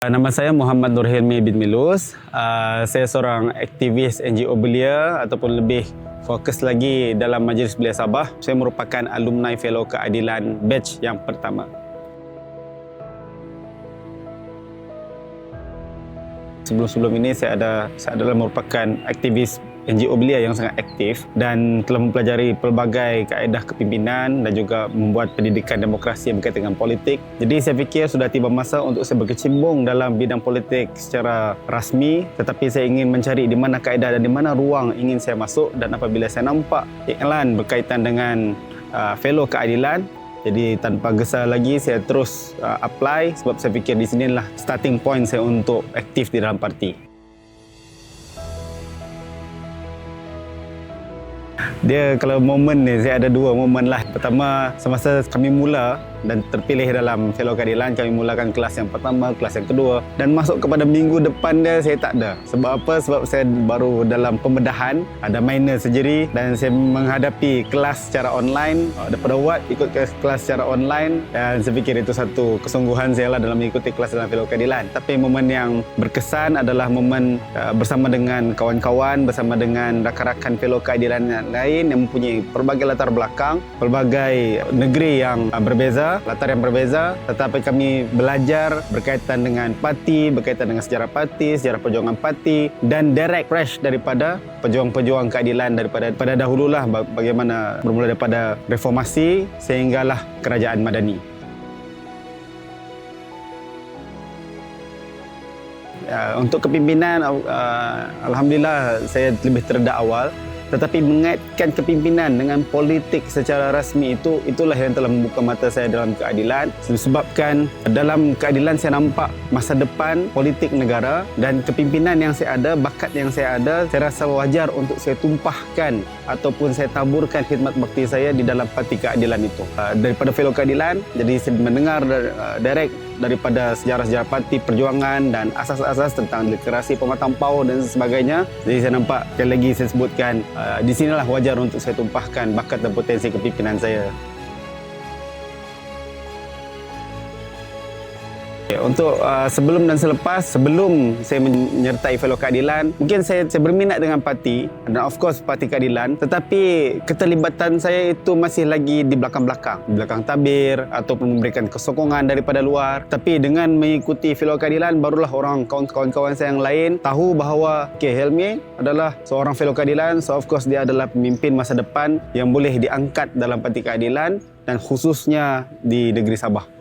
Nama saya Muhammad Nur Hilmi bin Milus. Saya seorang aktivis NGO belia ataupun lebih fokus lagi dalam Majlis Belia Sabah. Saya merupakan alumni Fellow Keadilan batch yang pertama. Sebelum ini saya adalah merupakan aktivis NGO belia yang sangat aktif dan telah mempelajari pelbagai kaedah kepimpinan dan juga membuat pendidikan demokrasi yang berkaitan dengan politik. Jadi saya fikir sudah tiba masa untuk saya berkecimpung dalam bidang politik secara rasmi, tetapi saya ingin mencari di mana kaedah dan di mana ruang ingin saya masuk, dan apabila saya nampak iklan berkaitan dengan Fellow Keadilan, jadi tanpa gesa lagi saya terus apply, sebab saya fikir di sinilah starting point saya untuk aktif di dalam parti. Dia kalau momen ni, saya ada dua momen lah. Pertama, semasa kami mula dan terpilih dalam Fellow Keadilan, kami mulakan kelas yang pertama, kelas yang kedua, dan masuk kepada minggu depan dia saya tak ada. Sebab apa? Sebab saya baru dalam pembedahan, ada minor surgery, dan saya menghadapi kelas secara online. Daripada Wat ikut kelas secara online, dan saya fikir itu satu kesungguhan saya lah dalam mengikuti kelas dalam Fellow Keadilan. Tapi momen yang berkesan adalah momen bersama dengan kawan-kawan, bersama dengan rakan-rakan Fellow Keadilan yang lain yang mempunyai pelbagai latar belakang, pelbagai negeri yang berbeza, latar yang berbeza, tetapi kami belajar berkaitan dengan parti, berkaitan dengan sejarah parti, sejarah perjuangan parti, dan direct fresh daripada pejuang-pejuang keadilan daripada dahululah, bagaimana bermula daripada reformasi sehinggalah kerajaan Madani. Untuk kepimpinan, alhamdulillah saya lebih terdedah awal. Tetapi mengaitkan kepimpinan dengan politik secara rasmi itulah yang telah membuka mata saya dalam keadilan. Sebabkan dalam keadilan saya nampak masa depan politik negara, dan kepimpinan yang saya ada, bakat yang saya ada, saya rasa wajar untuk saya tumpahkan ataupun saya taburkan khidmat bakti saya di dalam parti keadilan itu. Daripada Fellow Keadilan, jadi saya mendengar direct daripada sejarah-sejarah parti perjuangan dan asas-asas tentang literasi pematang pauh dan sebagainya. Jadi saya nampak, sekali lagi saya sebutkan, di sinilah wajar untuk saya tumpahkan bakat dan potensi kepimpinan saya. Untuk sebelum dan selepas, sebelum saya menyertai Fellow Keadilan, mungkin saya berminat dengan parti dan of course Parti Keadilan, tetapi keterlibatan saya itu masih lagi di belakang-belakang, di belakang tabir ataupun memberikan kesokongan daripada luar. Tapi dengan mengikuti Fellow Keadilan, barulah kawan-kawan saya yang lain tahu bahawa Hilmi adalah seorang Fellow Keadilan, so of course dia adalah pemimpin masa depan yang boleh diangkat dalam Parti Keadilan dan khususnya di negeri Sabah.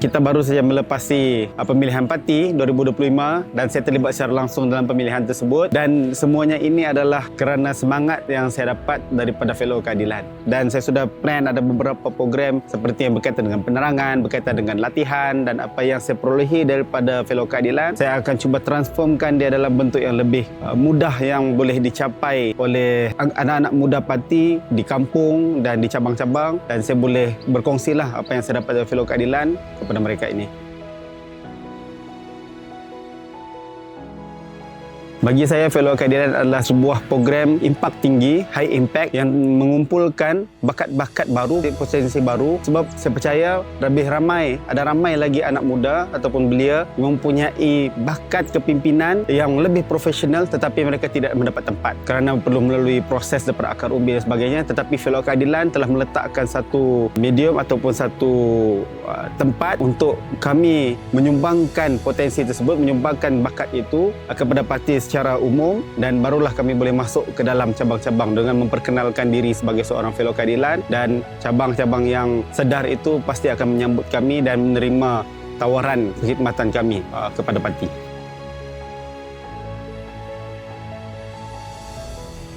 Kita baru saja melepasi pemilihan parti 2025 dan saya terlibat secara langsung dalam pemilihan tersebut, dan semuanya ini adalah kerana semangat yang saya dapat daripada Fellow Keadilan. Dan saya sudah plan ada beberapa program seperti yang berkaitan dengan penerangan, berkaitan dengan latihan, dan apa yang saya perolehi daripada Fellow Keadilan saya akan cuba transformkan dia dalam bentuk yang lebih mudah, yang boleh dicapai oleh anak-anak muda parti di kampung dan di cabang-cabang, dan saya boleh berkongsilah apa yang saya dapat dari Fellow Keadilan kepada mereka ini. Bagi saya, Fellow Keadilan adalah sebuah program impak tinggi, high impact, yang mengumpulkan bakat-bakat baru, potensi baru. Sebab saya percaya ada ramai lagi anak muda ataupun belia yang mempunyai bakat kepimpinan yang lebih profesional, tetapi mereka tidak mendapat tempat kerana perlu melalui proses daripada akar umbi dan sebagainya. Tetapi Fellow Keadilan telah meletakkan satu medium ataupun satu tempat untuk kami menyumbangkan potensi tersebut, menyumbangkan bakat itu kepada parti secara umum, dan barulah kami boleh masuk ke dalam cabang-cabang dengan memperkenalkan diri sebagai seorang Fellow Keadilan, dan cabang-cabang yang sedar itu pasti akan menyambut kami dan menerima tawaran perkhidmatan kami kepada parti.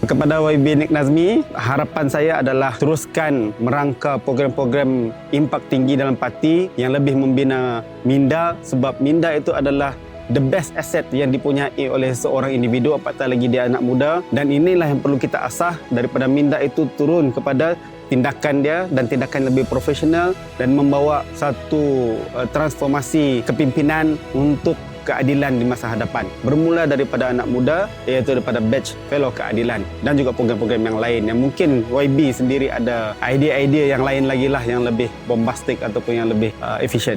Kepada YB Nik Nazmi, harapan saya adalah teruskan merangka program-program impak tinggi dalam parti yang lebih membina minda, sebab minda itu adalah the best asset yang dipunyai oleh seorang individu, apatah lagi dia anak muda, dan inilah yang perlu kita asah daripada minda itu turun kepada tindakan dia, dan tindakan lebih profesional dan membawa satu transformasi kepimpinan untuk keadilan di masa hadapan. Bermula daripada anak muda, iaitu daripada batch fellow keadilan, dan juga program-program yang lain yang mungkin YB sendiri ada idea-idea yang lain lagi lah yang lebih bombastik ataupun yang lebih efisien.